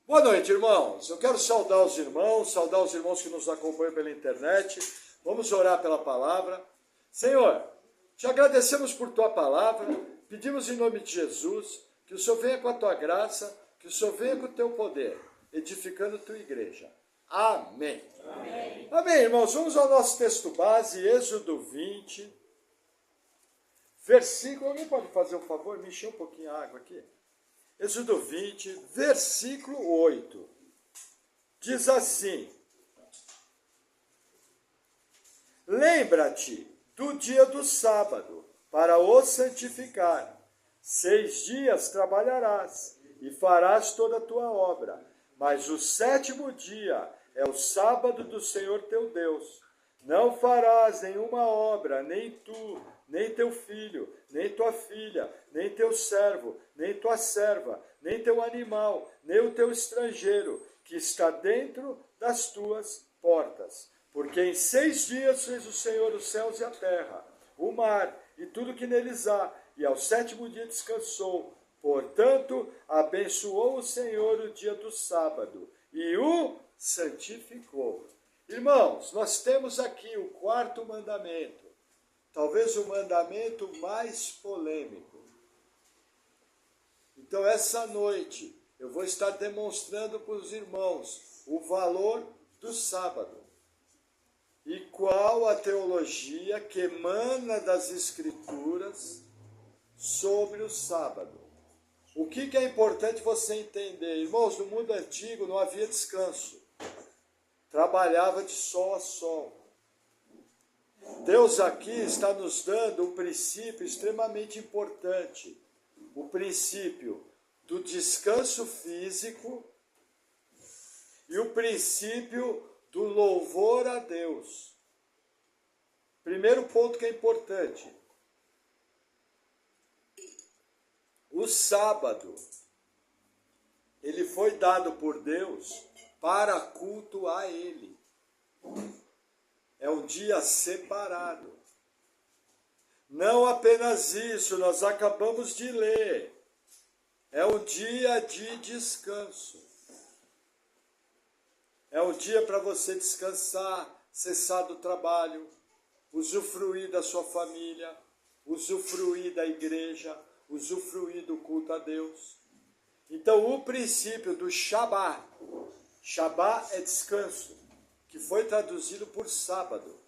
Boa noite, irmãos. Eu quero saudar os irmãos que nos acompanham pela internet. Vamos orar pela palavra. Senhor, te agradecemos por tua palavra. Pedimos em nome de Jesus que o Senhor venha com a tua graça, que o Senhor venha com o teu poder, edificando tua igreja. Amém. Amém. Amém, irmãos. Vamos ao nosso texto base, Êxodo 20, versículo... Alguém pode fazer um favor? Me encher um pouquinho a água aqui. Êxodo 20, versículo 8, diz assim: Lembra-te do dia do sábado, para o santificar. 6 dias trabalharás, e farás toda a tua obra, mas o 7º dia é o sábado do Senhor teu Deus. Não farás nenhuma obra, nem tu, nem teu filho, nem tua filha, nem teu servo, nem tua serva, nem teu animal, nem o teu estrangeiro, que está dentro das tuas portas. Porque em 6 dias fez o Senhor os céus e a terra, o mar e tudo que neles há, e ao 7º dia descansou. Portanto, abençoou o Senhor o dia do sábado, e o santificou. Irmãos, nós temos aqui o 4º mandamento, talvez o mandamento mais polêmico. Então, essa noite, eu vou estar demonstrando para os irmãos o valor do sábado e qual a teologia que emana das Escrituras sobre o sábado. O que é importante você entender? Irmãos, no mundo antigo não havia descanso. Trabalhava de sol a sol. Deus aqui está nos dando um princípio extremamente importante. O princípio do descanso físico e o princípio do louvor a Deus. Primeiro ponto que é importante. O sábado, ele foi dado por Deus para culto a Ele. É um dia separado. Não apenas isso, nós acabamos de ler. É um dia de descanso. É um dia para você descansar, cessar do trabalho, usufruir da sua família, usufruir da igreja, usufruir do culto a Deus. Então, o princípio do Shabá, Shabá é descanso, que foi traduzido por sábado.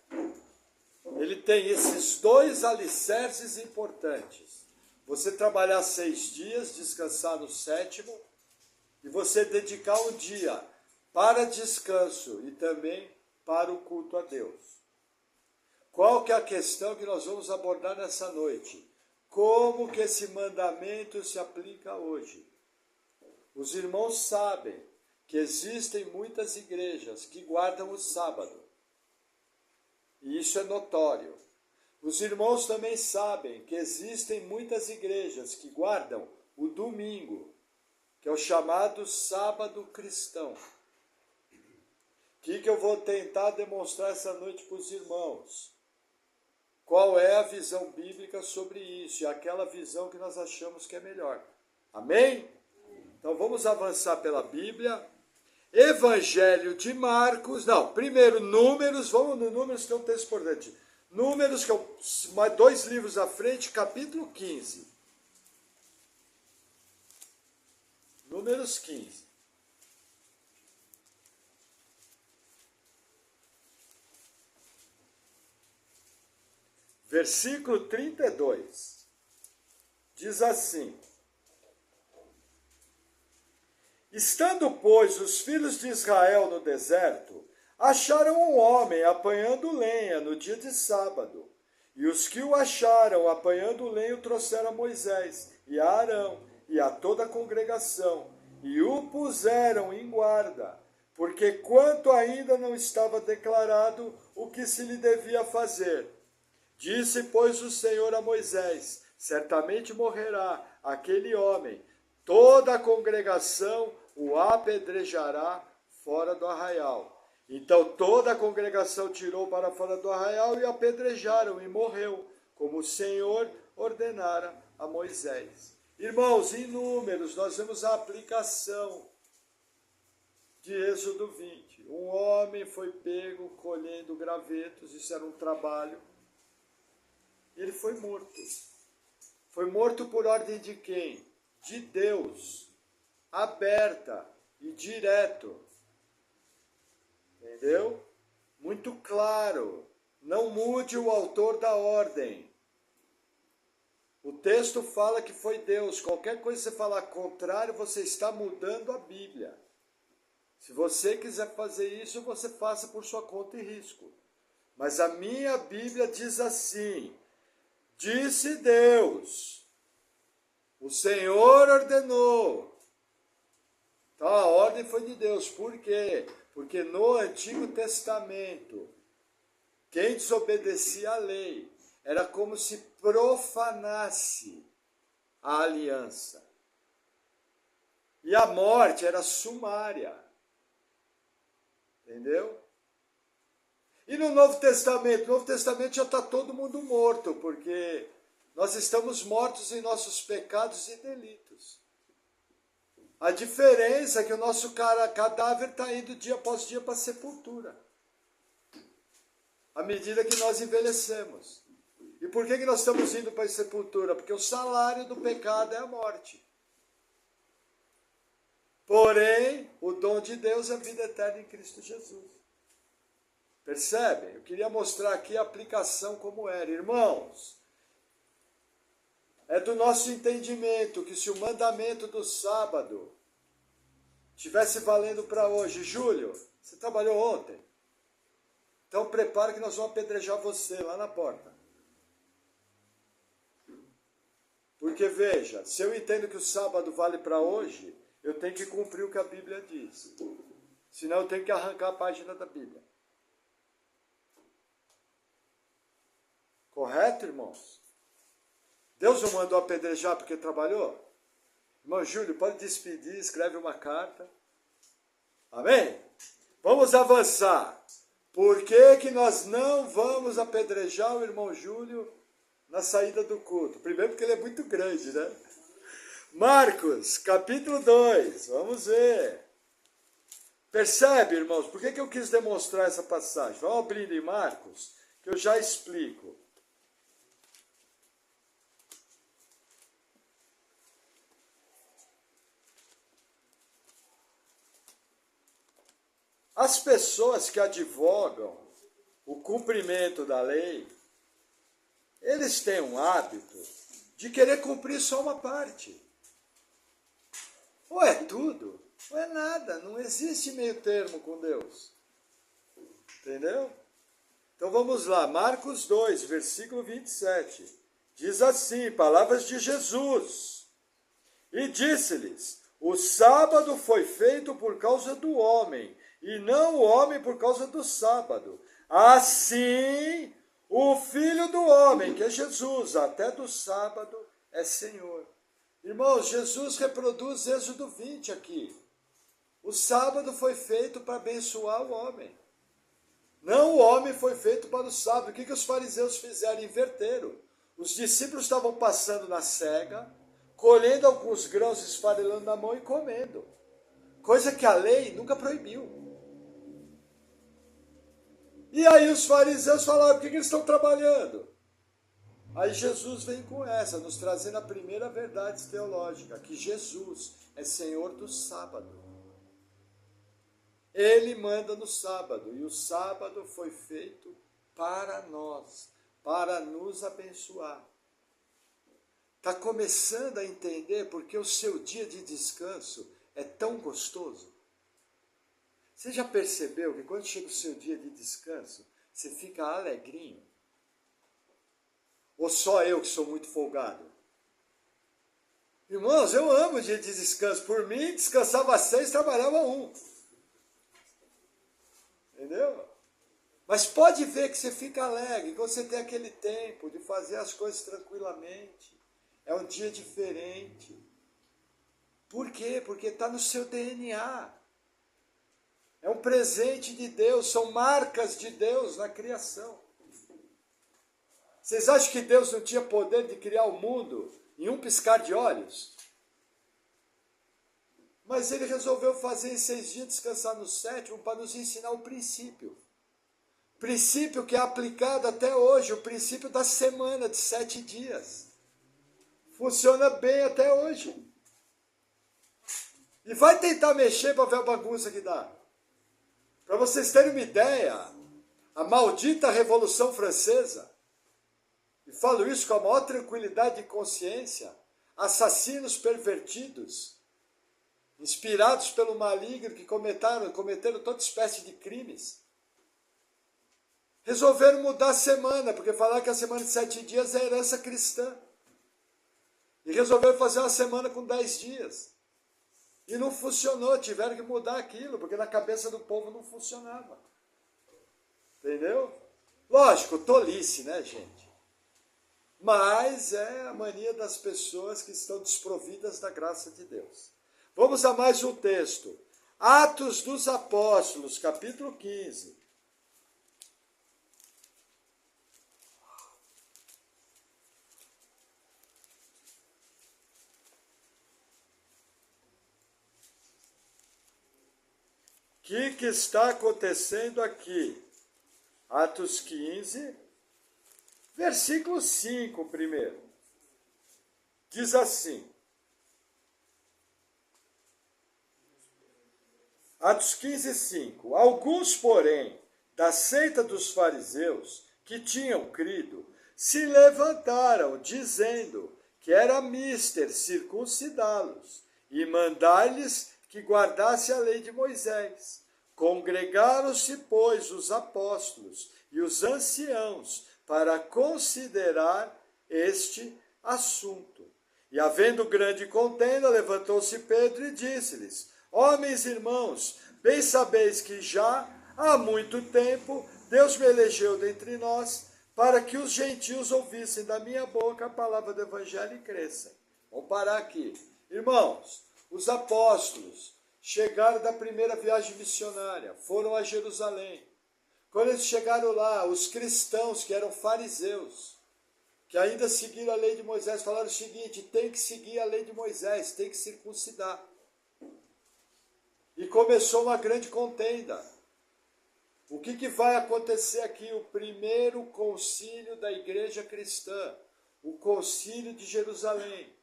Ele tem esses 2 alicerces importantes. Você trabalhar 6 dias, descansar no 7º, e você dedicar um dia para descanso e também para o culto a Deus. Qual que é a questão que nós vamos abordar nessa noite? Como que esse mandamento se aplica hoje? Os irmãos sabem que existem muitas igrejas que guardam o sábado. E isso é notório. Os irmãos também sabem que existem muitas igrejas que guardam o domingo, que é o chamado sábado cristão. O que eu vou tentar demonstrar essa noite para os irmãos? Qual é a visão bíblica sobre isso? E aquela visão que nós achamos que é melhor. Amém? Então vamos avançar pela Bíblia. Evangelho de Marcos, primeiro Números, vamos no Números que é um texto importante. Números, que é 2 livros à frente, capítulo 15. Números 15. Versículo 32. Diz assim: Estando, pois, os filhos de Israel no deserto, acharam um homem apanhando lenha no dia de sábado. E os que o acharam apanhando lenha o trouxeram a Moisés e a Arão e a toda a congregação, e o puseram em guarda, porque quanto ainda não estava declarado o que se lhe devia fazer. Disse, pois, o Senhor a Moisés: certamente morrerá aquele homem, toda a congregação o apedrejará fora do arraial. Então toda a congregação tirou para fora do arraial e apedrejaram, e morreu, como o Senhor ordenara a Moisés. Irmãos, em Números nós vemos a aplicação de Êxodo 20. Um homem foi pego colhendo gravetos, isso era um trabalho, e ele foi morto. Foi morto por ordem de quem? De Deus, aberta e direto. Entendeu? Muito claro. Não mude o autor da ordem. O texto fala que foi Deus. Qualquer coisa que você falar contrário, você está mudando a Bíblia. Se você quiser fazer isso, você faça por sua conta e risco. Mas a minha Bíblia diz assim: disse Deus, o Senhor ordenou. Então a ordem foi de Deus. Por quê? Porque no Antigo Testamento, quem desobedecia à lei era como se profanasse a aliança. E a morte era sumária. Entendeu? E no Novo Testamento? No Novo Testamento já está todo mundo morto, porque nós estamos mortos em nossos pecados e delitos. A diferença é que o nosso cadáver está indo dia após dia para a sepultura. À medida que nós envelhecemos. E por que nós estamos indo para a sepultura? Porque o salário do pecado é a morte. Porém, o dom de Deus é a vida eterna em Cristo Jesus. Percebem? Eu queria mostrar aqui a aplicação como era. Irmãos, é do nosso entendimento que se o mandamento do sábado estivesse valendo para hoje, Júlio, você trabalhou ontem? Então prepara que nós vamos apedrejar você lá na porta. Porque veja, se eu entendo que o sábado vale para hoje, eu tenho que cumprir o que a Bíblia diz. Senão eu tenho que arrancar a página da Bíblia. Correto, irmãos? Deus não mandou apedrejar porque trabalhou? Irmão Júlio, pode despedir, escreve uma carta. Amém? Vamos avançar. Por que nós não vamos apedrejar o irmão Júlio na saída do culto? Primeiro porque ele é muito grande, né? Marcos, capítulo 2, vamos ver. Percebe, irmãos, por que eu quis demonstrar essa passagem? Vamos abrindo em Marcos, que eu já explico. As pessoas que advogam o cumprimento da lei, eles têm um hábito de querer cumprir só uma parte. Ou é tudo, ou é nada. Não existe meio termo com Deus. Entendeu? Então vamos lá, Marcos 2, versículo 27. Diz assim, palavras de Jesus. E disse-lhes, o sábado foi feito por causa do homem, e não o homem por causa do sábado. Assim, o Filho do Homem, que é Jesus, até do sábado é Senhor. Irmãos, Jesus reproduz Êxodo 20 aqui. O sábado foi feito para abençoar o homem. Não o homem foi feito para o sábado. O que os fariseus fizeram? Inverteram. Os discípulos estavam passando na cega, colhendo alguns grãos, esfarelando na mão e comendo. Coisa que a lei nunca proibiu. E aí os fariseus falaram, por que eles estão trabalhando? Aí Jesus vem com essa, nos trazendo a primeira verdade teológica, que Jesus é Senhor do sábado. Ele manda no sábado, e o sábado foi feito para nós, para nos abençoar. Está começando a entender porque o seu dia de descanso é tão gostoso? Você já percebeu que quando chega o seu dia de descanso, você fica alegrinho? Ou só eu que sou muito folgado? Irmãos, eu amo o dia de descanso. Por mim, descansava 6, trabalhava 1. Entendeu? Mas pode ver que você fica alegre, quando você tem aquele tempo de fazer as coisas tranquilamente. É um dia diferente. Por quê? Porque está no seu DNA. É um presente de Deus, são marcas de Deus na criação. Vocês acham que Deus não tinha poder de criar o mundo em um piscar de olhos? Mas ele resolveu fazer em 6 dias, descansar no 7º, para nos ensinar o princípio. Princípio que é aplicado até hoje, o princípio da semana de 7 dias. Funciona bem até hoje. E vai tentar mexer para ver a bagunça que dá. Para vocês terem uma ideia, a maldita Revolução Francesa, e falo isso com a maior tranquilidade de consciência, assassinos pervertidos, inspirados pelo maligno que cometeram toda espécie de crimes, resolveram mudar a semana, porque falaram que a semana de 7 dias é herança cristã. E resolveram fazer uma semana com 10 dias. E não funcionou, tiveram que mudar aquilo, porque na cabeça do povo não funcionava. Entendeu? Lógico, tolice, né, gente? Mas é a mania das pessoas que estão desprovidas da graça de Deus. Vamos a mais um texto. Atos dos Apóstolos, capítulo 15. O que está acontecendo aqui? Atos 15, versículo 5 primeiro. Diz assim. Atos 15, 5. Alguns, porém, da seita dos fariseus, que tinham crido, se levantaram, dizendo que era mister circuncidá-los e mandar-lhes que guardasse a lei de Moisés. Congregaram-se, pois, os apóstolos e os anciãos para considerar este assunto. E, havendo grande contenda, levantou-se Pedro e disse-lhes: Homens e irmãos, bem sabeis que já há muito tempo Deus me elegeu dentre nós para que os gentios ouvissem da minha boca a palavra do evangelho e crescem. Vamos parar aqui. Irmãos, os apóstolos chegaram da primeira viagem missionária, foram a Jerusalém. Quando eles chegaram lá, os cristãos que eram fariseus, que ainda seguiram a lei de Moisés, falaram o seguinte: tem que seguir a lei de Moisés, tem que circuncidar. E começou uma grande contenda. O que vai acontecer aqui? O primeiro concílio da igreja cristã, o concílio de Jerusalém,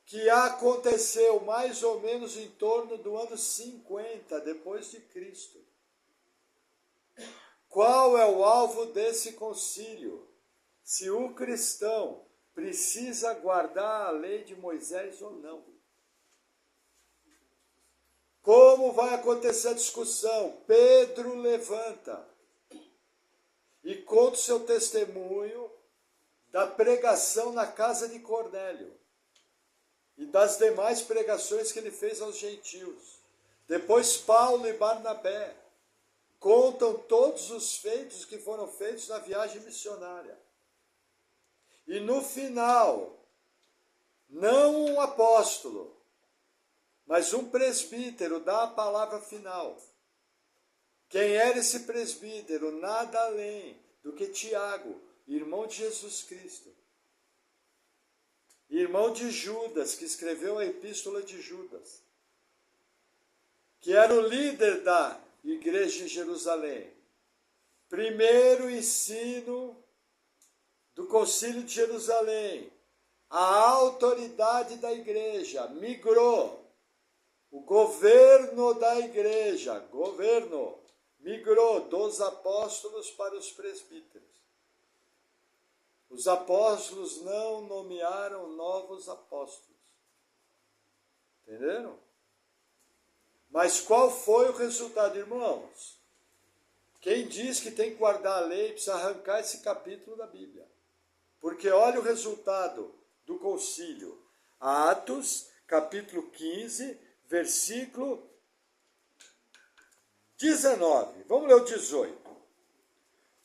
que aconteceu mais ou menos em torno do ano 50 depois de Cristo. Qual é o alvo desse concílio? Se o cristão precisa guardar a lei de Moisés ou não. Como vai acontecer a discussão? Pedro levanta e conta o seu testemunho da pregação na casa de Cornélio e das demais pregações que ele fez aos gentios. Depois Paulo e Barnabé contam todos os feitos que foram feitos na viagem missionária. E no final, não um apóstolo, mas um presbítero dá a palavra final. Quem era esse presbítero? Nada além do que Tiago, irmão de Jesus Cristo. Irmão de Judas, que escreveu a epístola de Judas. Que era o líder da igreja em Jerusalém. Primeiro ensino do concílio de Jerusalém. A autoridade da igreja migrou. O governo da igreja, migrou dos apóstolos para os presbíteros. Os apóstolos não nomearam novos apóstolos. Entenderam? Mas qual foi o resultado, irmãos? Quem diz que tem que guardar a lei precisa arrancar esse capítulo da Bíblia. Porque olha o resultado do concílio. Atos, capítulo 15, versículo 19. Vamos ler o 18.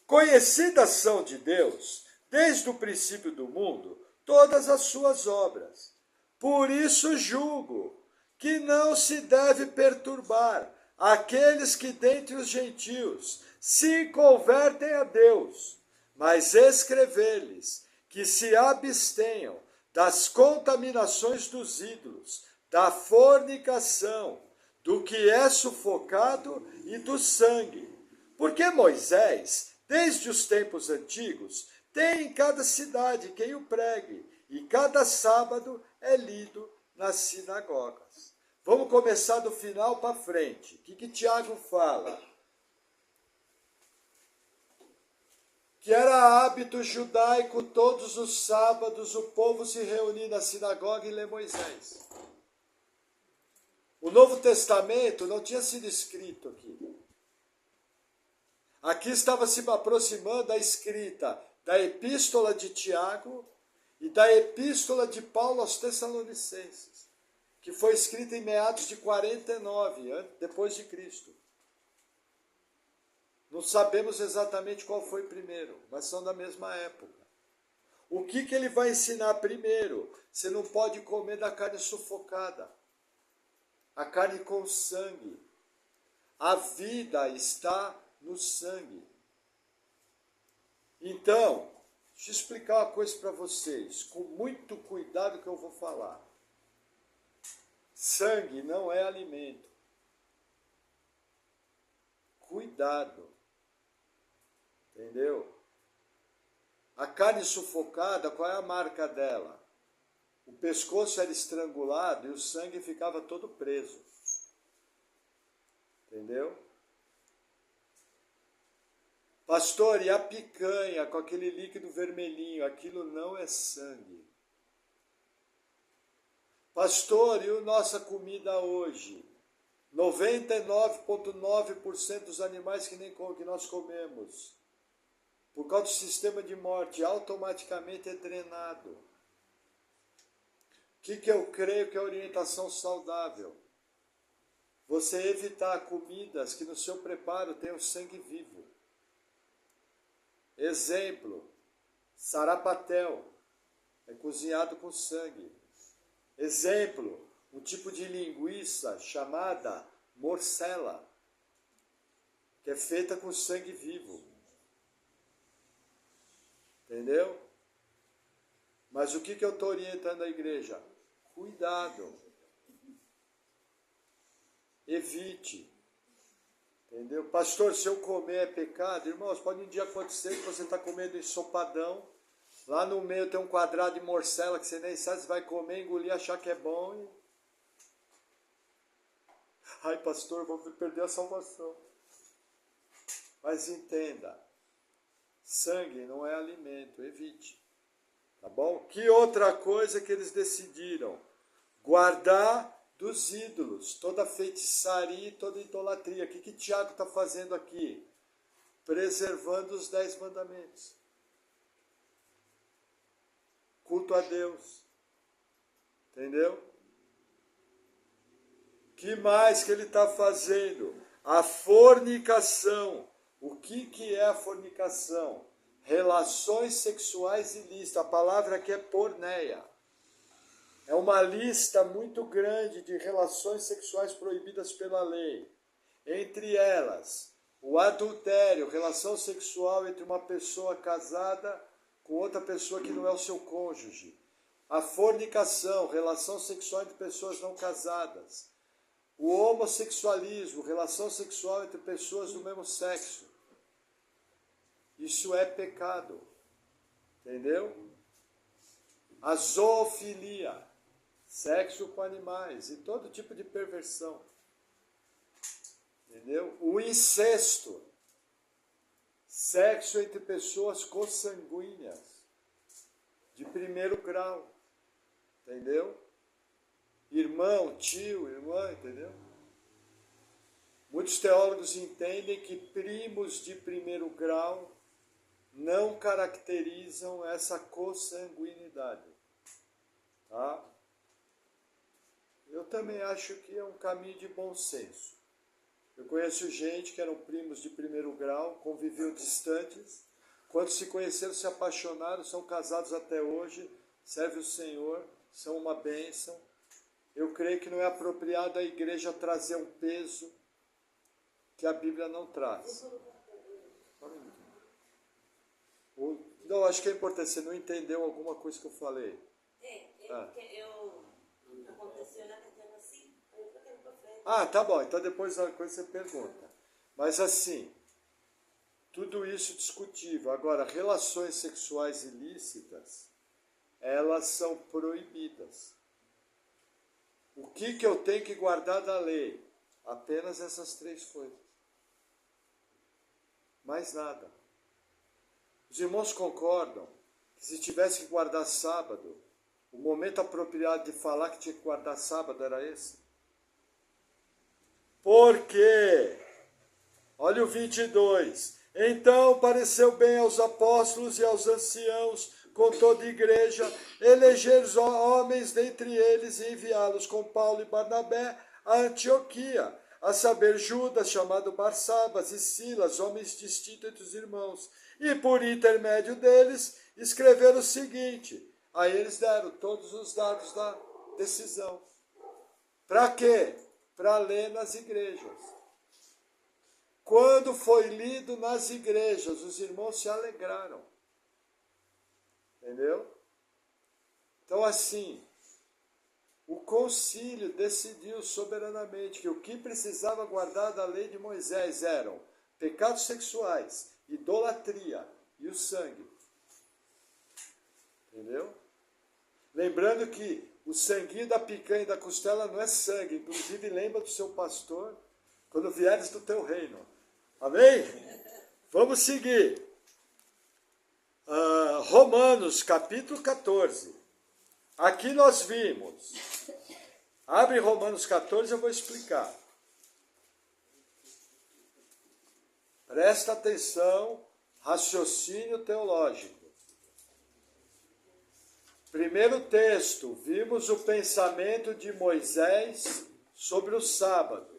Conhecidas são de Deus, desde o princípio do mundo, todas as suas obras. Por isso julgo que não se deve perturbar aqueles que dentre os gentios se convertem a Deus, mas escrever-lhes que se abstenham das contaminações dos ídolos, da fornicação, do que é sufocado e do sangue. Porque Moisés, desde os tempos antigos, tem em cada cidade quem o pregue, e cada sábado é lido nas sinagogas. Vamos começar do final para frente. O que Tiago fala? Que era hábito judaico todos os sábados o povo se reunir na sinagoga e ler Moisés. O Novo Testamento não tinha sido escrito aqui. Aqui estava se aproximando a escrita da Epístola de Tiago e da Epístola de Paulo aos Tessalonicenses, que foi escrita em meados de 49, depois de Cristo. Não sabemos exatamente qual foi primeiro, mas são da mesma época. O que ele vai ensinar primeiro? Você não pode comer da carne sufocada, a carne com sangue. A vida está no sangue. Então, deixa eu explicar uma coisa para vocês, com muito cuidado que eu vou falar. Sangue não é alimento. Cuidado. Entendeu? A carne sufocada, qual é a marca dela? O pescoço era estrangulado e o sangue ficava todo preso. Entendeu? Pastor, e a picanha com aquele líquido vermelhinho, aquilo não é sangue. Pastor, e a nossa comida hoje? 99,9% dos animais que nós comemos, por causa do sistema de morte, automaticamente é drenado. O que eu creio que é orientação saudável? Você evitar comidas que no seu preparo tenham sangue vivo. Exemplo, sarapatel, é cozinhado com sangue. Exemplo, um tipo de linguiça chamada morcela, que é feita com sangue vivo. Entendeu? Mas o que eu estou orientando a igreja? Cuidado. Evite. Entendeu? Pastor, se eu comer é pecado? Irmãos, pode um dia acontecer que você está comendo ensopadão, lá no meio tem um quadrado de morcela que você nem sabe se vai comer, engolir, achar que é bom e... Ai, pastor, vou perder a salvação. Mas entenda, sangue não é alimento, evite. Tá bom? Que outra coisa que eles decidiram? Guardar dos ídolos, toda feitiçaria e toda idolatria. O que Tiago está fazendo aqui? Preservando os 10 mandamentos. Culto a Deus. Entendeu? Que mais que ele está fazendo? A fornicação. O que é a fornicação? Relações sexuais ilícitas. A palavra aqui é porneia. É uma lista muito grande de relações sexuais proibidas pela lei. Entre elas, o adultério, relação sexual entre uma pessoa casada com outra pessoa que não é o seu cônjuge. A fornicação, relação sexual entre pessoas não casadas. O homossexualismo, relação sexual entre pessoas do mesmo sexo. Isso é pecado. Entendeu? A zoofilia, sexo com animais e todo tipo de perversão. Entendeu? O incesto, sexo entre pessoas consanguíneas, de primeiro grau. Entendeu? Irmão, tio, irmã, entendeu? Muitos teólogos entendem que primos de primeiro grau não caracterizam essa consanguinidade. Tá? Eu também acho que é um caminho de bom senso. Eu conheço gente que eram primos de primeiro grau, conviviam distantes, quando se conheceram, se apaixonaram, são casados até hoje, servem o Senhor, são uma bênção. Eu creio que não é apropriado a igreja trazer um peso que a Bíblia não traz. Não, acho que é importante, você não entendeu alguma coisa que eu falei. Aconteceu na questão Ah, tá bom, então depois da coisa você pergunta. Mas assim, tudo isso discutível. Agora, relações sexuais ilícitas, elas são proibidas. O que eu tenho que guardar da lei? Apenas essas 3 coisas. Mais nada. Os irmãos concordam que se tivesse que guardar sábado, o momento apropriado de falar que tinha que guardar sábado era esse? Por quê? Olha o 22. Então pareceu bem aos apóstolos e aos anciãos, com toda a igreja, eleger os homens dentre eles e enviá-los com Paulo e Barnabé a Antioquia, a saber Judas, chamado Barsabas, e Silas, homens distintos entre os irmãos. E por intermédio deles, escreveram o seguinte. Aí eles deram todos os dados da decisão. Para quê? Para ler nas igrejas. Quando foi lido nas igrejas, os irmãos se alegraram. Entendeu? Então, assim, o concílio decidiu soberanamente que o que precisava guardar da lei de Moisés eram pecados sexuais, idolatria e o sangue. Entendeu? Lembrando que o sanguinho da picanha e da costela não é sangue. Inclusive, lembra do seu pastor quando vieres do teu reino. Amém? Vamos seguir. Romanos, capítulo 14. Aqui nós vimos. Abre Romanos 14, eu vou explicar. Presta atenção, raciocínio teológico. Primeiro texto, vimos o pensamento de Moisés sobre o sábado.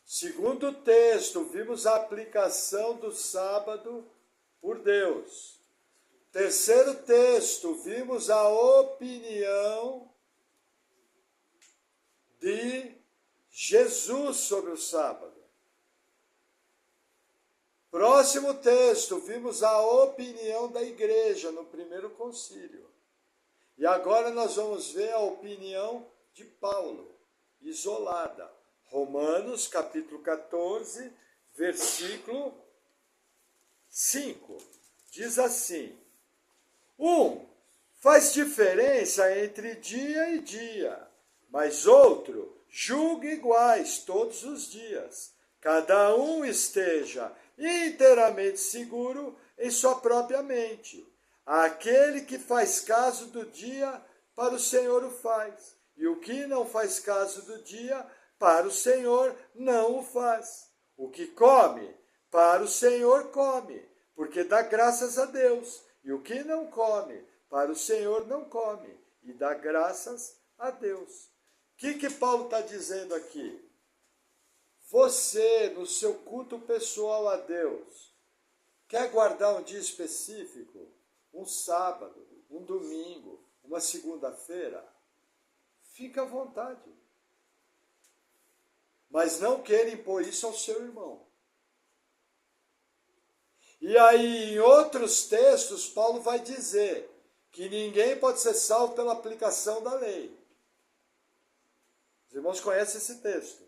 Segundo texto, vimos a aplicação do sábado por Deus. Terceiro texto, vimos a opinião de Jesus sobre o sábado. Próximo texto, vimos a opinião da igreja no primeiro concílio. E agora nós vamos ver a opinião de Paulo, isolada. Romanos, capítulo 14, versículo 5. Diz assim: 1. Faz diferença entre dia e dia, mas outro julga iguais todos os dias. Cada um esteja inteiramente seguro em sua própria mente. Aquele que faz caso do dia, para o Senhor o faz. E o que não faz caso do dia, para o Senhor não o faz. O que come, para o Senhor come, porque dá graças a Deus. E o que não come, para o Senhor não come, e dá graças a Deus. O que Paulo está dizendo aqui? Você, no seu culto pessoal a Deus, quer guardar um dia específico? Um sábado, um domingo, uma segunda-feira? Fica à vontade. Mas não queira impor isso ao seu irmão. E aí, em outros textos, Paulo vai dizer que ninguém pode ser salvo pela aplicação da lei. Os irmãos conhecem esse texto.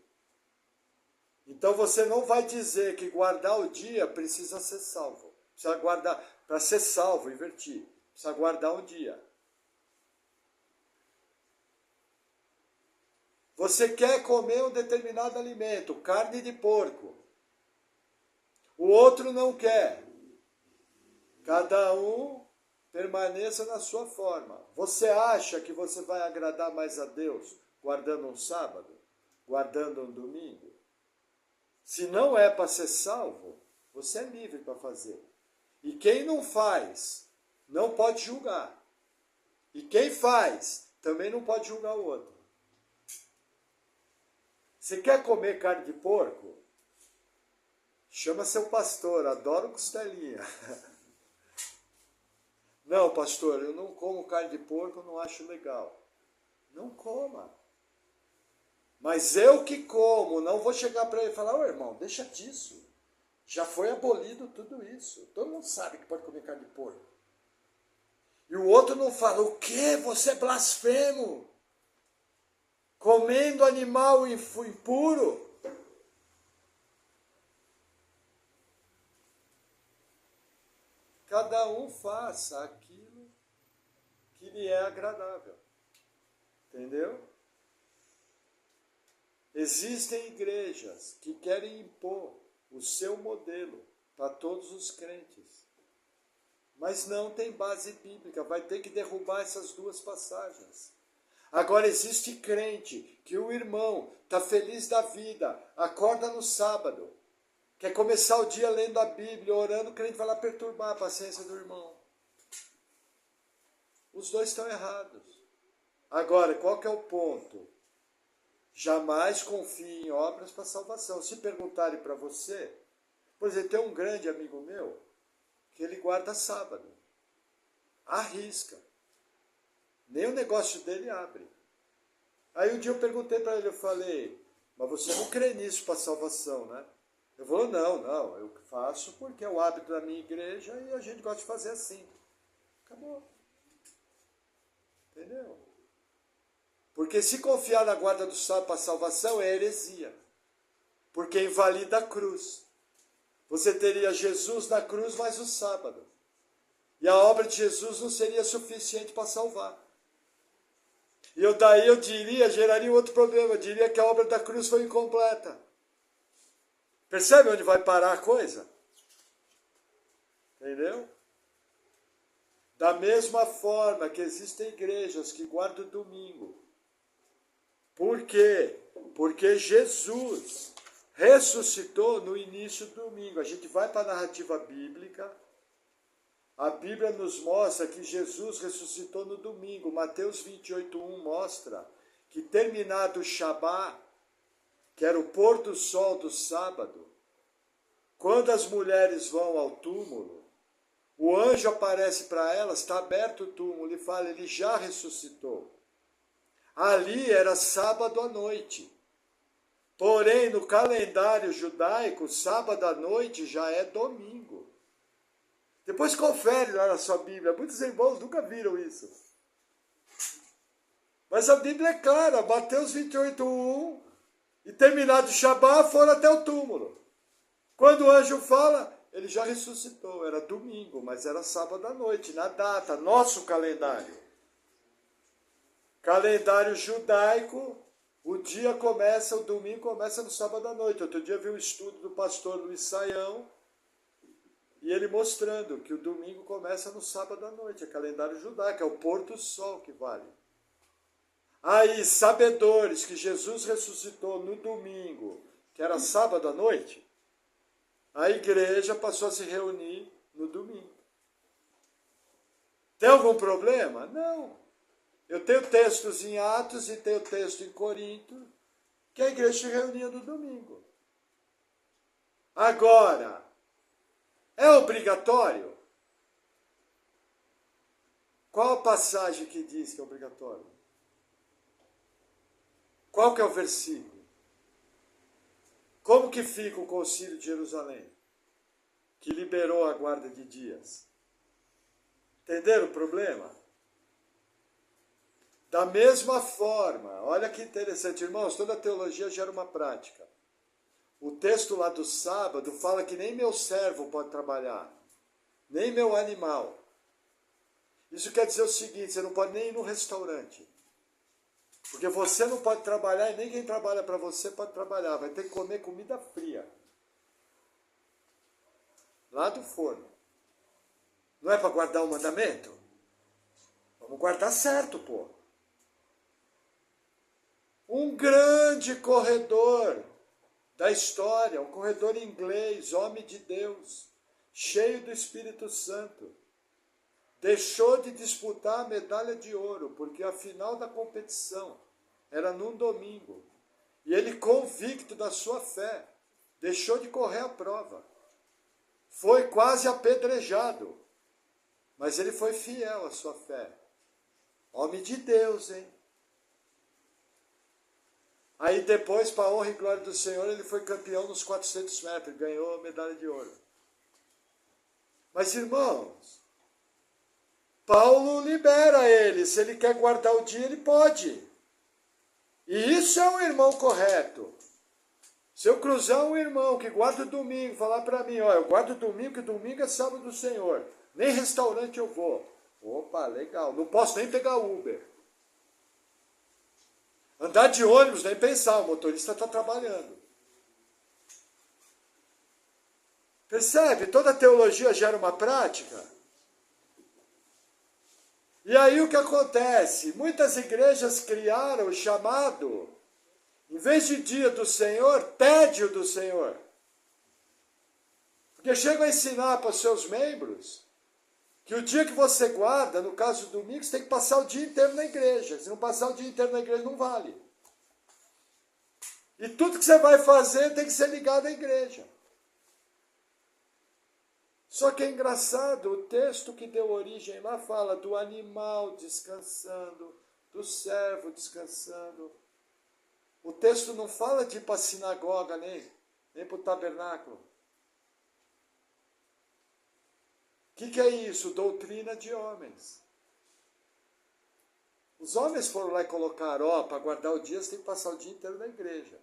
Então você não vai dizer que guardar o dia precisa ser salvo. Precisa guardar, para ser salvo, invertir. Precisa guardar um dia. Você quer comer um determinado alimento, carne de porco. O outro não quer. Cada um permaneça na sua forma. Você acha que você vai agradar mais a Deus guardando um sábado? Guardando um domingo? Se não é para ser salvo, você é livre para fazer. E quem não faz, não pode julgar. E quem faz, também não pode julgar o outro. Você quer comer carne de porco? Chama seu pastor, adoro costelinha. Não, pastor, eu não como carne de porco, eu não acho legal. Não coma. Mas eu que como, não vou chegar para ele e falar, ô irmão, deixa disso. Já foi abolido tudo isso. Todo mundo sabe que pode comer carne de porco. E o outro não fala, o quê? Você é blasfemo. comendo animal impuro. Cada um faça aquilo que lhe é agradável. Entendeu? Existem igrejas que querem impor o seu modelo para todos os crentes. Mas não tem base bíblica, vai ter que derrubar essas duas passagens. Agora existe crente que o irmão está feliz da vida, acorda no sábado, quer começar o dia lendo a Bíblia, orando, o crente vai lá perturbar a paciência do irmão. Os dois estão errados. Agora, qual que é o ponto? Jamais confie em obras para salvação. Se perguntarem para você, por exemplo, tem um grande amigo meu, que ele guarda sábado. Arrisca. Nem o negócio dele abre. Aí um dia eu perguntei para ele, eu falei, mas você não crê nisso para salvação, né? Ele falou, não, eu faço porque é o hábito da minha igreja e a gente gosta de fazer assim. Acabou. Entendeu? Porque se confiar na guarda do sábado para salvação é heresia. Porque invalida a cruz. Você teria Jesus na cruz mais o sábado. E a obra de Jesus não seria suficiente para salvar. E daí eu diria, geraria outro problema. Eu diria que a obra da cruz foi incompleta. Percebe onde vai parar a coisa? Entendeu? Da mesma forma que existem igrejas que guardam o domingo. Por quê? Porque Jesus ressuscitou no início do domingo. A gente vai para a narrativa bíblica. A Bíblia nos mostra que Jesus ressuscitou no domingo. Mateus 28:1 mostra que terminado o Shabá, que era o pôr do sol do sábado, quando as mulheres vão ao túmulo, o anjo aparece para elas, está aberto o túmulo e fala, ele já ressuscitou. Ali era sábado à noite. Porém, no calendário judaico, sábado à noite já é domingo. Depois confere lá na sua Bíblia. Muitos irmãos nunca viram isso. Mas a Bíblia é clara. Mateus 28:1. E terminado o Shabá, foram até o túmulo. Quando o anjo fala, ele já ressuscitou. Era domingo, mas era sábado à noite, na data. Nosso calendário. Calendário judaico, o dia começa, o domingo começa no sábado à noite. Outro dia eu vi um estudo do pastor Luiz Saião, e ele mostrando que o domingo começa no sábado à noite, é calendário judaico, é o pôr do sol que vale. Aí, sabedores que Jesus ressuscitou no domingo, que era sábado à noite, a igreja passou a se reunir no domingo. Tem algum problema? Não. Eu tenho textos em Atos e tenho texto em Corinto, que a igreja se reunia no domingo. Agora, é obrigatório? Qual a passagem que diz que é obrigatório? Qual que é o versículo? Como que fica o Concílio de Jerusalém? Que liberou a guarda de dias. Entenderam o problema? Da mesma forma, olha que interessante, irmãos, toda teologia gera uma prática. O texto lá do sábado fala que nem meu servo pode trabalhar, nem meu animal. Isso quer dizer o seguinte, você não pode nem ir no restaurante. Porque você não pode trabalhar e nem quem trabalha para você pode trabalhar. Vai ter que comer comida fria. Lá do forno. Não é para guardar o mandamento? Vamos guardar certo, pô. Um grande corredor da história, um corredor inglês, homem de Deus, cheio do Espírito Santo, deixou de disputar a medalha de ouro, porque a final da competição era num domingo. E ele, convicto da sua fé, deixou de correr a prova. Foi quase apedrejado, mas ele foi fiel à sua fé. Homem de Deus, hein? Aí depois, para a honra e glória do Senhor, ele foi campeão nos 400 metros, ganhou a medalha de ouro. Mas, irmãos, Paulo libera ele. Se ele quer guardar o dia, ele pode. E isso é um irmão correto. Se eu cruzar um irmão que guarda o domingo, falar para mim, ó, eu guardo o domingo, que domingo é sábado do Senhor. Nem restaurante eu vou. Opa, legal. Não posso nem pegar Uber. Andar de ônibus, nem pensar, o motorista está trabalhando. Percebe? Toda teologia gera uma prática. E aí o que acontece? Muitas igrejas criaram o chamado, em vez de dia do Senhor, tédio do Senhor. Porque chegam a ensinar para os seus membros que o dia que você guarda, no caso do domingo, você tem que passar o dia inteiro na igreja. Se não passar o dia inteiro na igreja, não vale. E tudo que você vai fazer tem que ser ligado à igreja. Só que é engraçado, o texto que deu origem lá fala do animal descansando, do servo descansando. O texto não fala de ir para a sinagoga, nem para o tabernáculo. O que é isso? Doutrina de homens. Os homens foram lá e colocaram, para guardar o dia, você tem que passar o dia inteiro na igreja.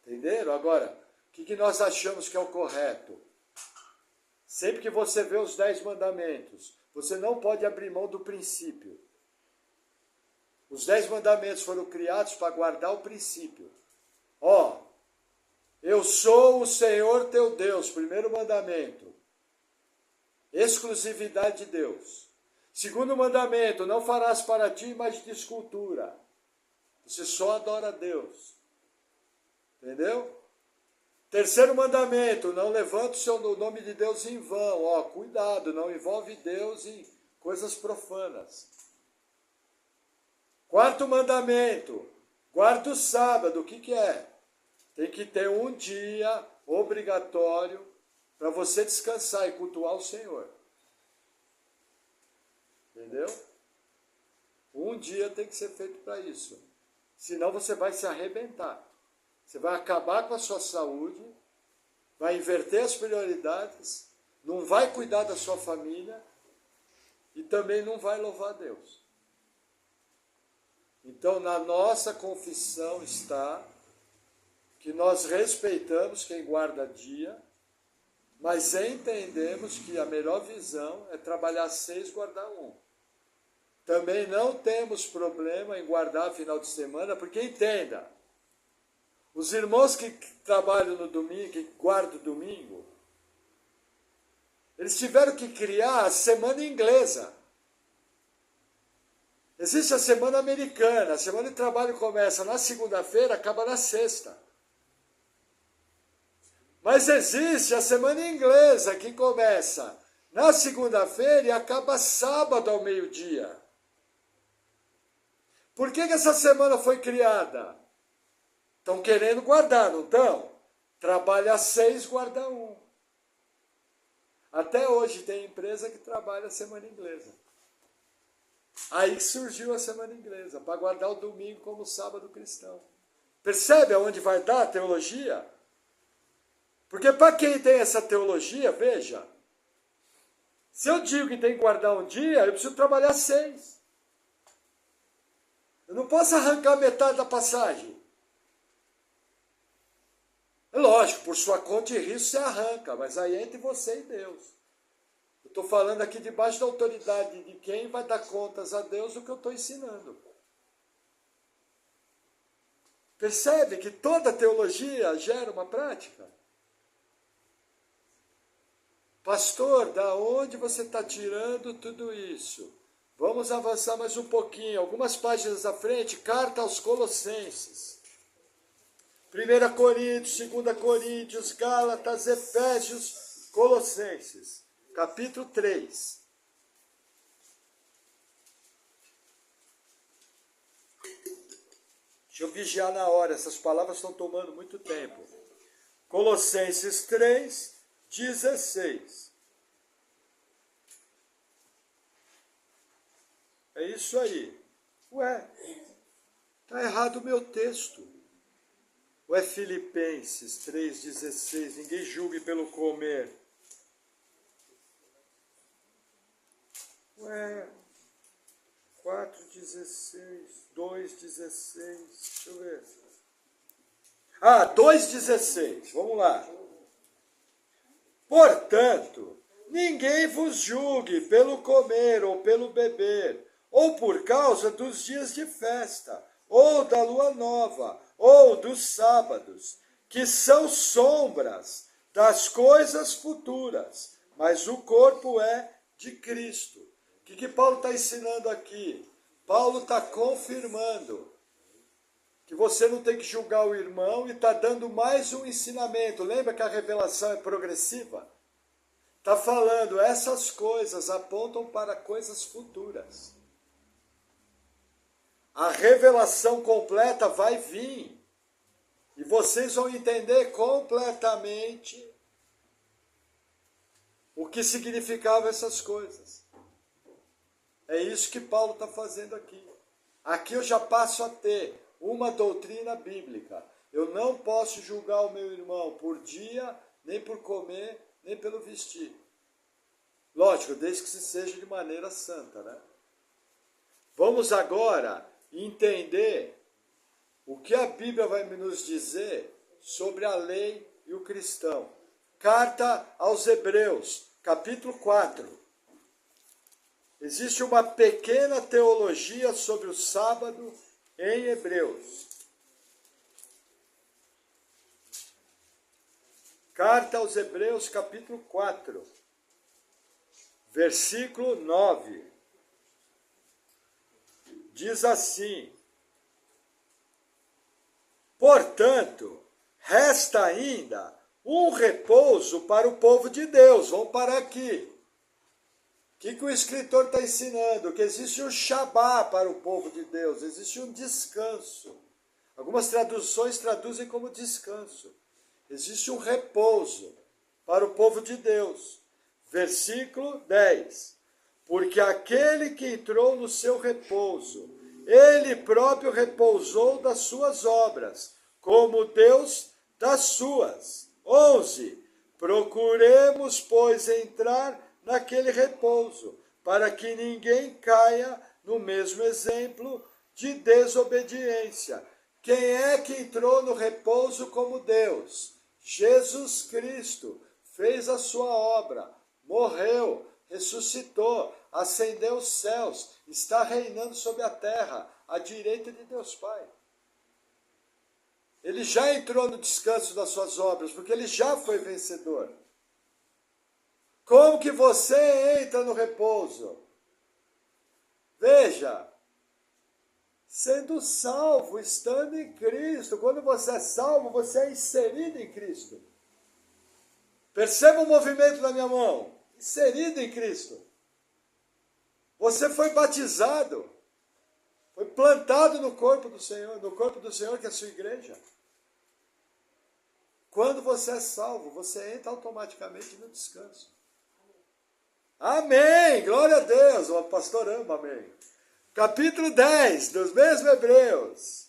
Entenderam? Agora, o que nós achamos que é o correto? Sempre que você vê os 10 mandamentos, você não pode abrir mão do princípio. Os 10 mandamentos foram criados para guardar o princípio. Eu sou o Senhor teu Deus, primeiro mandamento. Exclusividade de Deus. Segundo mandamento, não farás para ti imagem de escultura. Você só adora a Deus. Entendeu? Terceiro mandamento, não levante o nome de Deus em vão. Cuidado, não envolve Deus em coisas profanas. Quarto mandamento, guarda o sábado. O que é? Tem que ter um dia obrigatório para você descansar e cultuar o Senhor. Entendeu? Um dia tem que ser feito para isso. Senão você vai se arrebentar. Você vai acabar com a sua saúde, vai inverter as prioridades, não vai cuidar da sua família e também não vai louvar a Deus. Então, na nossa confissão está que nós respeitamos quem guarda dia, mas entendemos que a melhor visão é trabalhar 6 e guardar 1. Também não temos problema em guardar final de semana, porque entenda, os irmãos que trabalham no domingo, que guardam o domingo, eles tiveram que criar a semana inglesa. Existe a semana americana, a semana de trabalho começa na segunda-feira, acaba na sexta. Mas existe a semana inglesa, que começa na segunda-feira e acaba sábado ao meio-dia. Por que essa semana foi criada? Estão querendo guardar, não estão? Trabalha 6, guarda 1. Até hoje tem empresa que trabalha a semana inglesa. Aí surgiu a semana inglesa, para guardar o domingo como sábado cristão. Percebe aonde vai dar a teologia? Porque para quem tem essa teologia, veja, se eu digo que tem que guardar um dia, eu preciso trabalhar 6. Eu não posso arrancar metade da passagem. É lógico, por sua conta e risco você arranca, mas aí é entre você e Deus. Eu estou falando aqui debaixo da autoridade de quem vai dar contas a Deus do que eu estou ensinando. Percebe que toda teologia gera uma prática? Pastor, da onde você está tirando tudo isso? Vamos avançar mais um pouquinho, algumas páginas à frente, carta aos Colossenses. 1 Coríntios, 2 Coríntios, Gálatas, Efésios, Colossenses, capítulo 3. Deixa eu vigiar na hora, essas palavras estão tomando muito tempo. Colossenses 3, 16. É isso aí. Ué, está errado o meu texto. Ou é Filipenses 3,16, ninguém julgue pelo comer. Ué, 4:16, 2:16, deixa eu ver. 2:16, vamos lá. Portanto, ninguém vos julgue pelo comer ou pelo beber, ou por causa dos dias de festa, ou da lua nova, ou dos sábados, que são sombras das coisas futuras, mas o corpo é de Cristo. O que Paulo está ensinando aqui? Paulo está confirmando que você não tem que julgar o irmão e está dando mais um ensinamento. Lembra que a revelação é progressiva? Está falando, essas coisas apontam para coisas futuras. A revelação completa vai vir. E vocês vão entender completamente o que significavam essas coisas. É isso que Paulo está fazendo aqui. Aqui eu já passo a ter uma doutrina bíblica. Eu não posso julgar o meu irmão por dia, nem por comer, nem pelo vestir. Lógico, desde que se seja de maneira santa, né? Vamos agora entender o que a Bíblia vai nos dizer sobre a lei e o cristão. Carta aos Hebreus, capítulo 4. Existe uma pequena teologia sobre o sábado em Hebreus. Carta aos Hebreus, capítulo 4, versículo 9. Diz assim: portanto, resta ainda um repouso para o povo de Deus. Vamos parar aqui. O que o escritor está ensinando? Que existe um Shabá para o povo de Deus, existe um descanso. Algumas traduções traduzem como descanso. Existe um repouso para o povo de Deus. Versículo 10. Porque aquele que entrou no seu repouso, ele próprio repousou das suas obras, como Deus das suas. 11. Procuremos, pois, entrar naquele repouso, para que ninguém caia no mesmo exemplo de desobediência. Quem é que entrou no repouso como Deus? Jesus Cristo fez a sua obra, morreu, ressuscitou, ascendeu os céus, está reinando sobre a terra, à direita de Deus Pai. Ele já entrou no descanso das suas obras, porque ele já foi vencedor. Como que você entra no repouso? Veja, sendo salvo, estando em Cristo. Quando você é salvo, você é inserido em Cristo. Perceba o movimento da minha mão. Inserido em Cristo. Você foi batizado. Foi plantado no corpo do Senhor que é a sua igreja. Quando você é salvo, você entra automaticamente no descanso. Amém! Glória a Deus! O pastor ama, amém. Capítulo 10, dos mesmos Hebreus.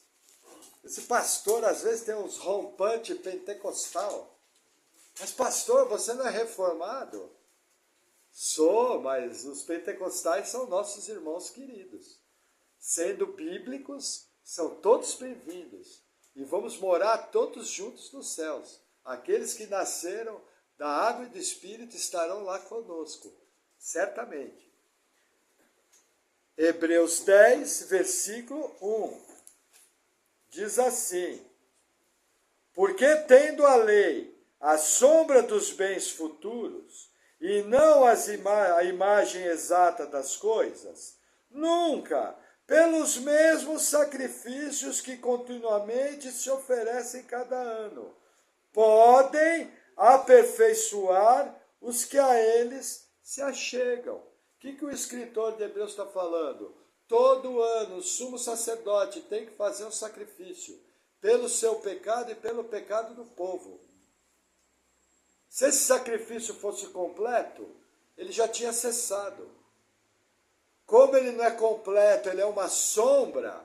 Esse pastor, às vezes, tem uns rompantes pentecostal. Mas, pastor, você não é reformado? Sou, mas os pentecostais são nossos irmãos queridos. Sendo bíblicos, são todos bem-vindos. E vamos morar todos juntos nos céus. Aqueles que nasceram da água e do Espírito estarão lá conosco. Certamente. Hebreus 10, versículo 1. Diz assim: porque tendo a lei a sombra dos bens futuros, e não a imagem exata das coisas, nunca, pelos mesmos sacrifícios que continuamente se oferecem cada ano, podem aperfeiçoar os que a eles se achegam. O que o escritor de Hebreus está falando? Todo ano o sumo sacerdote tem que fazer um sacrifício pelo seu pecado e pelo pecado do povo. Se esse sacrifício fosse completo, ele já tinha cessado. Como ele não é completo, ele é uma sombra,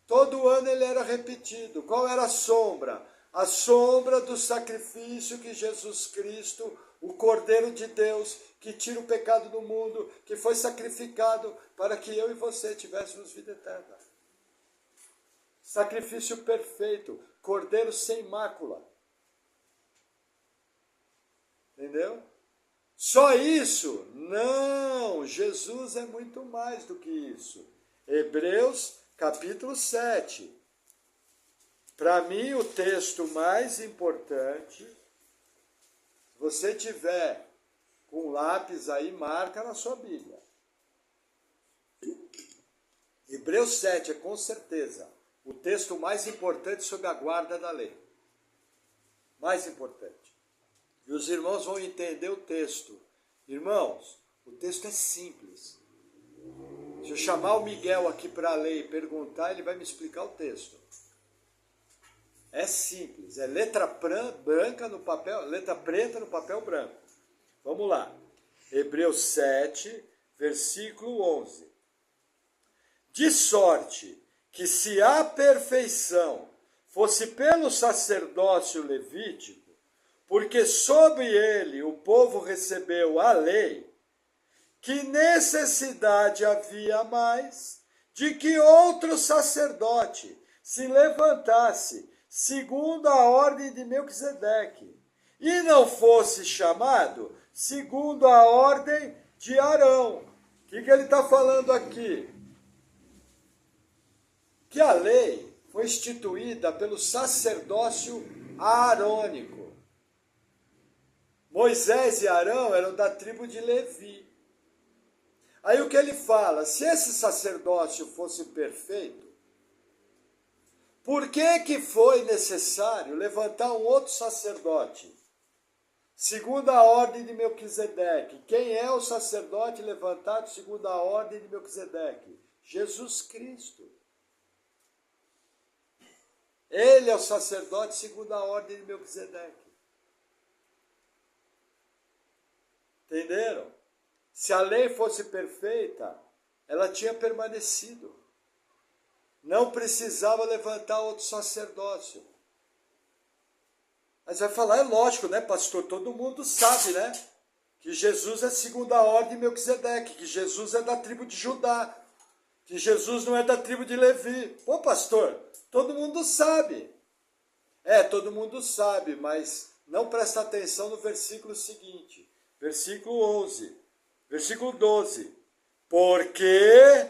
todo ano ele era repetido. Qual era a sombra? a sombra do sacrifício que Jesus Cristo, o Cordeiro de Deus, que tira o pecado do mundo, que foi sacrificado para que eu e você tivéssemos vida eterna. Sacrifício perfeito, Cordeiro sem mácula. Entendeu? Só isso? Não, Jesus é muito mais do que isso. Hebreus capítulo 7. Para mim, o texto mais importante, se você tiver com lápis aí, marca na sua Bíblia. Hebreus 7 é com certeza o texto mais importante sobre a guarda da lei. Mais importante. E os irmãos vão entender o texto. Irmãos, o texto é simples. Se eu chamar o Miguel aqui para ler e perguntar, ele vai me explicar o texto. É simples, é letra branca no papel, letra preta no papel branco. Vamos lá. Hebreus 7, versículo 11. De sorte que se a perfeição fosse pelo sacerdócio levítico, porque sobre ele o povo recebeu a lei, que necessidade havia mais de que outro sacerdote se levantasse segundo a ordem de Melquisedeque, e não fosse chamado segundo a ordem de Arão. O que ele está falando aqui? Que a lei foi instituída pelo sacerdócio aarônico. Moisés e Arão eram da tribo de Levi. Aí o que ele fala? Se esse sacerdócio fosse perfeito, por que foi necessário levantar um outro sacerdote? Segundo a ordem de Melquisedeque. Quem é o sacerdote levantado segundo a ordem de Melquisedeque? Jesus Cristo. Ele é o sacerdote segundo a ordem de Melquisedeque. Entenderam? Se a lei fosse perfeita, ela tinha permanecido. Não precisava levantar outro sacerdócio. Mas vai falar, é lógico, né, pastor? Todo mundo sabe, né? Que Jesus é segundo a ordem de Melquisedeque, que Jesus é da tribo de Judá, que Jesus não é da tribo de Levi. Pô, pastor, todo mundo sabe. Todo mundo sabe, mas não presta atenção no versículo seguinte. Versículo 11. Versículo 12. Porque,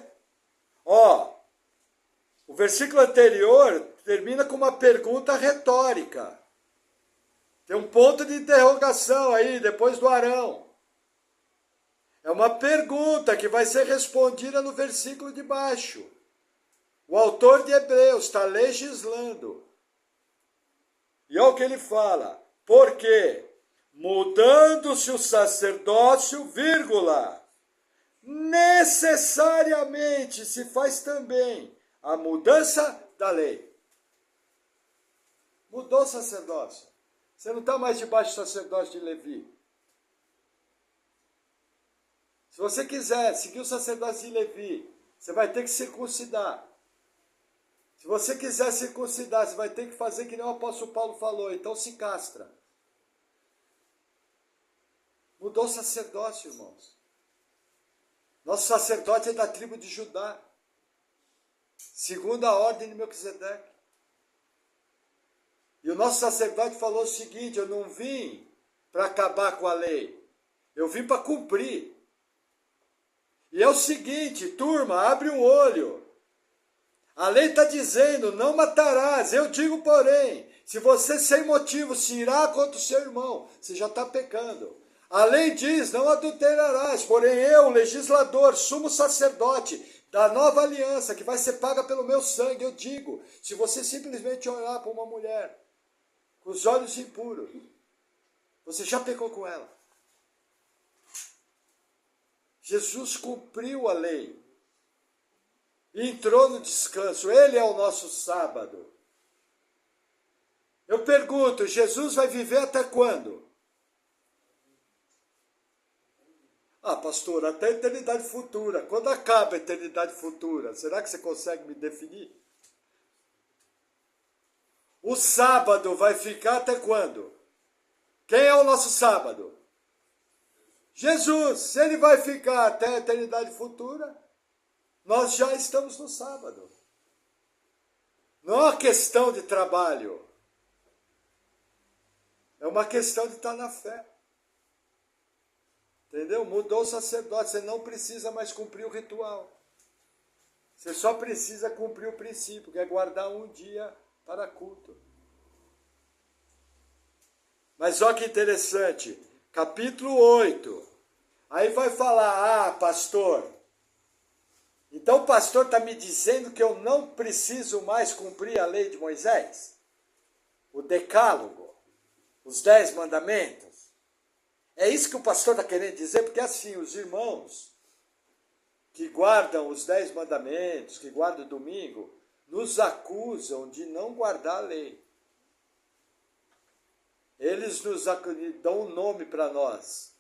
o versículo anterior termina com uma pergunta retórica. Tem um ponto de interrogação aí, depois do Arão. É uma pergunta que vai ser respondida no versículo de baixo. O autor de Hebreus está legislando. E olha o que ele fala. Porque, mudando-se o sacerdócio, vírgula, necessariamente se faz também a mudança da lei. Mudou o sacerdócio. Você não está mais debaixo do sacerdócio de Levi. Se você quiser seguir o sacerdócio de Levi, você vai ter que circuncidar. Se você quiser circuncidar, você vai ter que fazer que nem o apóstolo Paulo falou, então se castra. Mudou o sacerdócio, irmãos. Nosso sacerdote é da tribo de Judá, segundo a ordem de Melquisedeque. E o nosso sacerdote falou o seguinte, eu não vim para acabar com a lei, eu vim para cumprir. E é o seguinte, turma, abre o olho. A lei está dizendo, não matarás. Eu digo, porém, se você sem motivo se irá contra o seu irmão, você já está pecando. A lei diz, não adulterarás. Porém eu, legislador, sumo sacerdote da nova aliança, que vai ser paga pelo meu sangue, eu digo, se você simplesmente olhar para uma mulher com os olhos impuros, você já pecou com ela. Jesus cumpriu a lei. Entrou no descanso. Ele é o nosso sábado. Eu pergunto, Jesus vai viver até quando? Pastor, até a eternidade futura. Quando acaba a eternidade futura? Será que você consegue me definir? O sábado vai ficar até quando? Quem é o nosso sábado? Jesus. Se ele vai ficar até a eternidade futura, nós já estamos no sábado. Não é uma questão de trabalho. É uma questão de estar na fé. Entendeu? Mudou o sacerdote. Você não precisa mais cumprir o ritual. Você só precisa cumprir o princípio, que é guardar um dia para culto. Mas olha que interessante. Capítulo 8. Aí vai falar, pastor, então o pastor está me dizendo que eu não preciso mais cumprir a lei de Moisés? O decálogo? Os 10 mandamentos? É isso que o pastor está querendo dizer? Porque assim, os irmãos que guardam os 10 mandamentos, que guardam o domingo, nos acusam de não guardar a lei. Eles nos dão um nome para nós,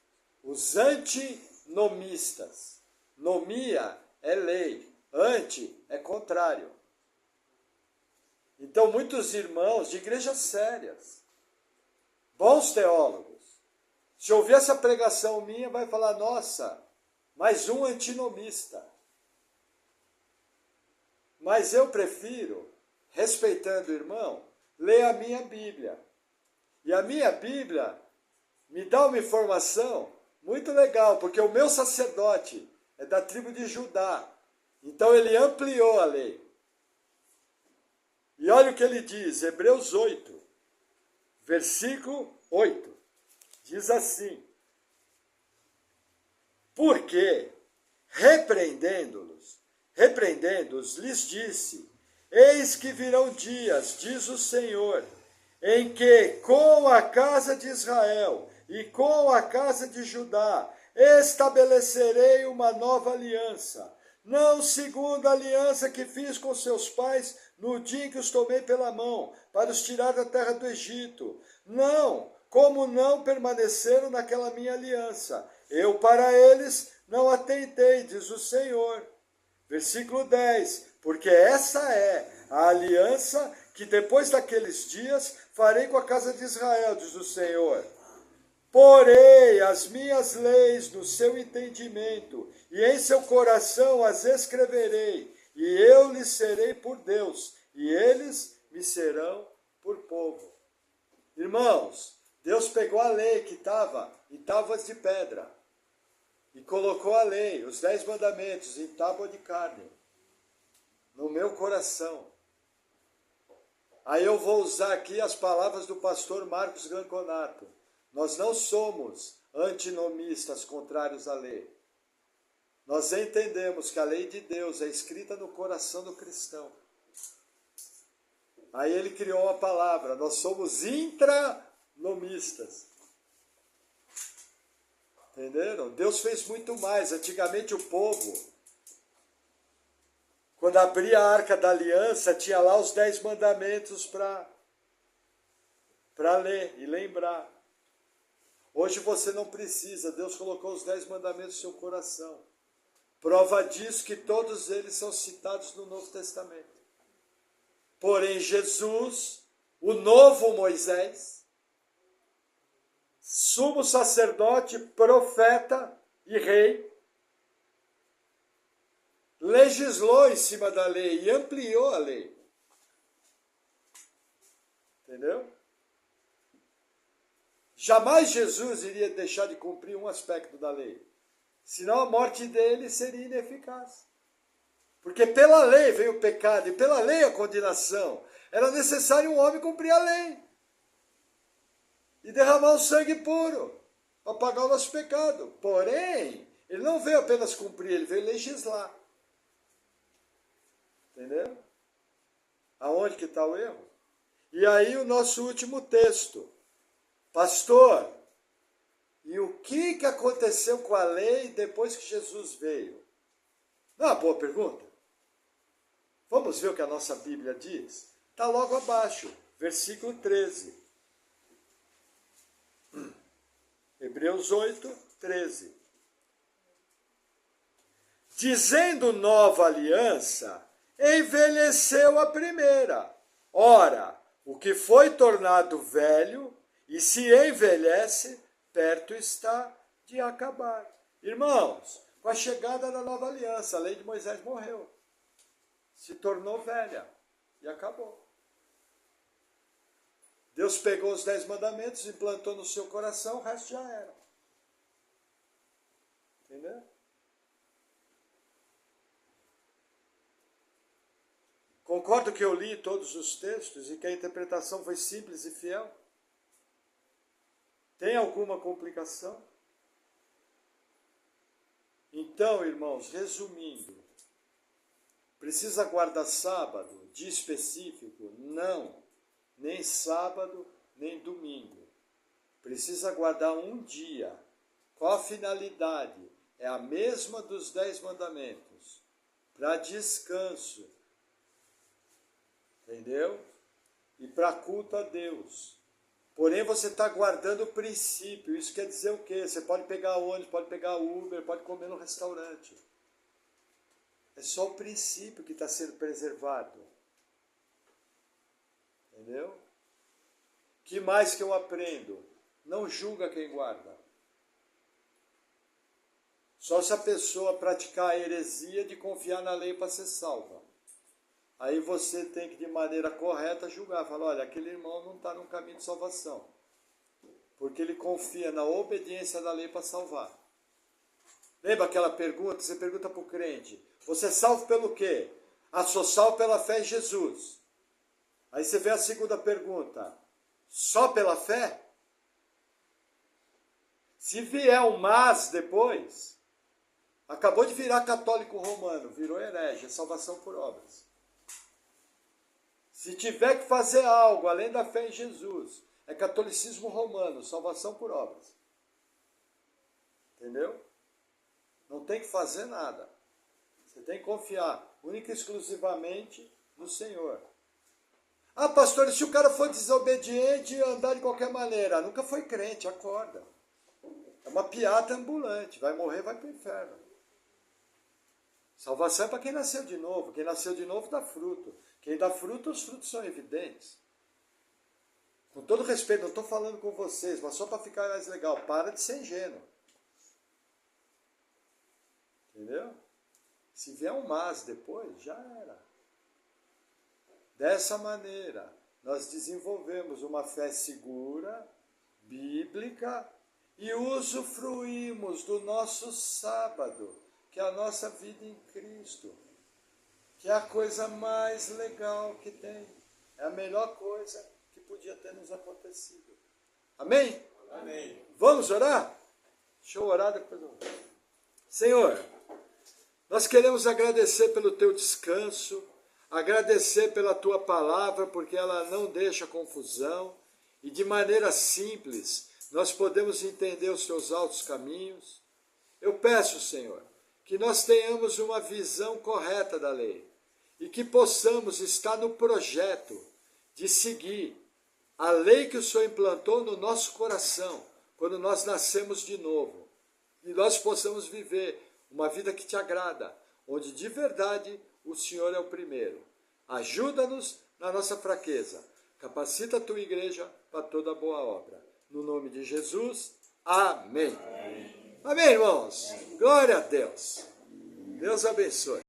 os antinomistas. Nomia é lei, anti é contrário. Então muitos irmãos de igrejas sérias, bons teólogos, se ouvir essa pregação minha, vai falar, nossa, mais um antinomista. Mas eu prefiro, respeitando o irmão, ler a minha Bíblia. E a minha Bíblia me dá uma informação muito legal, porque o meu sacerdote é da tribo de Judá. Então ele ampliou a lei. E olha o que ele diz, Hebreus 8, versículo 8. Diz assim: porque, repreendendo-os, lhes disse, eis que virão dias, diz o Senhor, em que com a casa de Israel e com a casa de Judá estabelecerei uma nova aliança, não segundo a aliança que fiz com seus pais no dia em que os tomei pela mão, para os tirar da terra do Egito. Não, como não permaneceram naquela minha aliança. Eu para eles não atentei, diz o Senhor. Versículo 10. Porque essa é a aliança que depois daqueles dias farei com a casa de Israel, diz o Senhor. Porei as minhas leis no seu entendimento, e em seu coração as escreverei, e eu lhes serei por Deus, e eles me serão por povo. Irmãos, Deus pegou a lei que estava em tábuas de pedra, e colocou a lei, os 10 mandamentos, em tábua de carne, no meu coração. Aí eu vou usar aqui as palavras do pastor Marcos Granconato. Nós não somos antinomistas contrários à lei. Nós entendemos que a lei de Deus é escrita no coração do cristão. Aí ele criou uma palavra, nós somos intranomistas. Entenderam? Deus fez muito mais. Antigamente o povo, quando abria a Arca da Aliança, tinha lá os 10 mandamentos para ler e lembrar. Hoje você não precisa, Deus colocou os 10 mandamentos no seu coração. Prova disso que todos eles são citados no Novo Testamento. Porém, Jesus, o novo Moisés, sumo sacerdote, profeta e rei, legislou em cima da lei e ampliou a lei. Entendeu? Jamais Jesus iria deixar de cumprir um aspecto da lei. Senão a morte dele seria ineficaz. Porque pela lei veio o pecado e pela lei a condenação. Era necessário um homem cumprir a lei. E derramar o sangue puro para pagar o nosso pecado. Porém, ele não veio apenas cumprir, ele veio legislar. Entendeu? Aonde que está o erro? E aí o nosso último texto. Pastor, e o que aconteceu com a lei depois que Jesus veio? Não é uma boa pergunta? Vamos ver o que a nossa Bíblia diz? Está logo abaixo, versículo 13. Hebreus 8, 13. Dizendo nova aliança, envelheceu a primeira. Ora, O que foi tornado velho e se envelhece, perto está de acabar. Irmãos, com a chegada da nova aliança, a lei de Moisés morreu. Se tornou velha e acabou. Deus pegou os 10 mandamentos, implantou no seu coração, o resto já era. Entendeu? Concordo que eu li todos os textos e que a interpretação foi simples e fiel? Tem alguma complicação? Então, irmãos, resumindo, precisa guardar sábado, dia específico? Não, nem sábado, nem domingo. Precisa guardar um dia. Qual a finalidade? É a mesma dos 10 mandamentos. Para descanso. Entendeu? E para culto a Deus. Porém, você está guardando o princípio. Isso quer dizer o quê? Você pode pegar ônibus, pode pegar Uber, pode comer no restaurante. É só o princípio que está sendo preservado. Entendeu? Que mais que eu aprendo? Não julga quem guarda. Só se a pessoa praticar a heresia de confiar na lei para ser salva. Aí você tem que, de maneira correta, julgar. Falar, olha, aquele irmão não está num caminho de salvação. Porque ele confia na obediência da lei para salvar. Lembra aquela pergunta? Você pergunta para o crente. Você é salvo pelo quê? Ah, sou salvo pela fé em Jesus. Aí você vê a segunda pergunta. Só pela fé? Se vier um mas depois, acabou de virar católico romano, virou herege, é salvação por obras. Se tiver que fazer algo além da fé em Jesus, é catolicismo romano, salvação por obras. Entendeu? Não tem que fazer nada. Você tem que confiar única e exclusivamente no Senhor. Ah, pastor, e se o cara for desobediente e andar de qualquer maneira? Nunca foi crente, acorda. É uma piada ambulante, vai morrer, vai para o inferno. Salvação é para quem nasceu de novo. Quem nasceu de novo dá fruto. Quem dá fruto, os frutos são evidentes. Com todo respeito, não estou falando com vocês, mas só para ficar mais legal. Para de ser ingênuo. Entendeu? Se vier um mas depois, já era. Dessa maneira, nós desenvolvemos uma fé segura, bíblica, e usufruímos do nosso sábado, que é a nossa vida em Cristo, que é a coisa mais legal que tem. É a melhor coisa que podia ter nos acontecido. Amém? Amém. Vamos orar? Deixa eu orar depois. Senhor, nós queremos agradecer pelo teu descanso, agradecer pela tua palavra, porque ela não deixa confusão, e de maneira simples nós podemos entender os teus altos caminhos. Eu peço, Senhor, que nós tenhamos uma visão correta da lei e que possamos estar no projeto de seguir a lei que o Senhor implantou no nosso coração quando nós nascemos de novo, e nós possamos viver uma vida que te agrada, onde de verdade o Senhor é o primeiro. Ajuda-nos na nossa fraqueza, capacita a tua igreja para toda boa obra. No nome de Jesus, amém. Amém, irmãos? Glória a Deus. Deus abençoe.